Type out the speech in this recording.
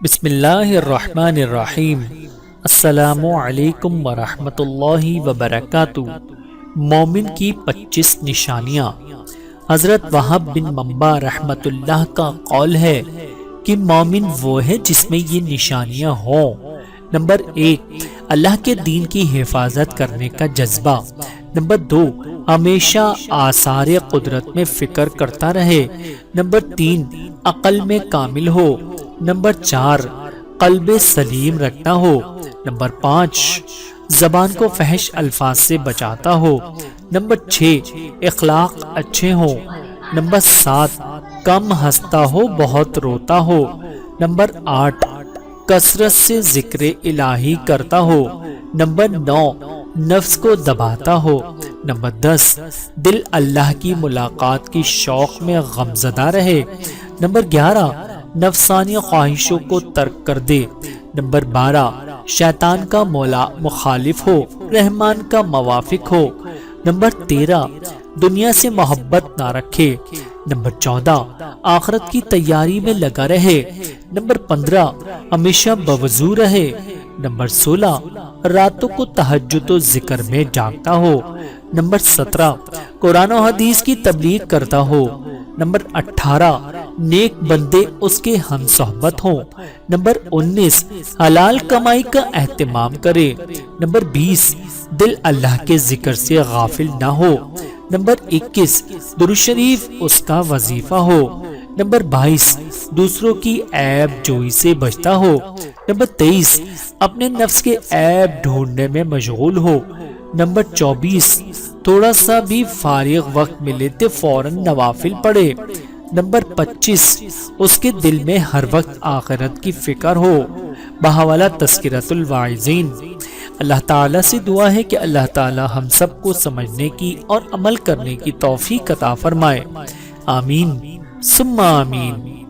بسم اللہ الرحمن الرحیم۔ السلام علیکم ورحمۃ اللہ وبرکاتہ۔ مومن کی 25 نشانیاں۔ حضرت وہب بن منبع رحمۃ اللہ کا قول ہے کہ مومن وہ ہے جس میں یہ نشانیاں ہوں۔ نمبر 1، اللہ کے دین کی حفاظت کرنے کا جذبہ۔ نمبر 2، ہمیشہ آثار قدرت میں فکر کرتا رہے۔ نمبر 3، عقل میں کامل ہو۔ نمبر 4، قلب سلیم رکھتا ہو۔ نمبر 5، زبان کو فحش الفاظ سے بچاتا ہو۔ نمبر 6، اخلاق اچھے ہوں۔ نمبر 7، کم ہنستا ہو بہت روتا ہو۔ نمبر 8، کثرت سے ذکر الہی کرتا ہو۔ نمبر 9، نفس کو دباتا ہو۔ نمبر 10، دل اللہ کی ملاقات کی شوق میں غمزدہ رہے۔ نمبر 11، نفسانی خواہشوں کو ترک کر دے۔ نمبر 12، شیطان کا مخالف ہو، رحمان کا موافق ہو۔ نمبر 13، دنیا سے محبت نہ رکھے۔ نمبر 14، آخرت کی تیاری میں لگا رہے۔ نمبر 15، ہمیشہ بوضو رہے۔ نمبر 16، راتوں کو تہجد و ذکر میں جاگتا ہو۔ نمبر 17، قرآن و حدیث کی تبلیغ کرتا ہو۔ نمبر 18، نیک بندے اس کے ہم صحبت ہوں۔ نمبر 19، حلال کمائی کا اہتمام کرے۔ نمبر 20، دل اللہ کے ذکر سے غافل نہ ہو۔ نمبر 21، درود شریف اس کا وظیفہ ہو۔ نمبر 22، دوسروں کی عیب جوئی سے بچتا ہو۔ نمبر 23، اپنے نفس کے عیب ڈھونڈنے میں مشغول ہو۔ نمبر 24، تھوڑا سا بھی فارغ وقت ملے تو فوراً نوافل پڑھے۔ نمبر 25، اس کے دل میں ہر وقت آخرت کی فکر ہو۔ بحوالہ تذکرۃ الواعظین۔ اللہ تعالیٰ سے دعا ہے کہ اللہ تعالیٰ ہم سب کو سمجھنے کی اور عمل کرنے کی توفیق عطا فرمائے۔ آمین ثم آمین۔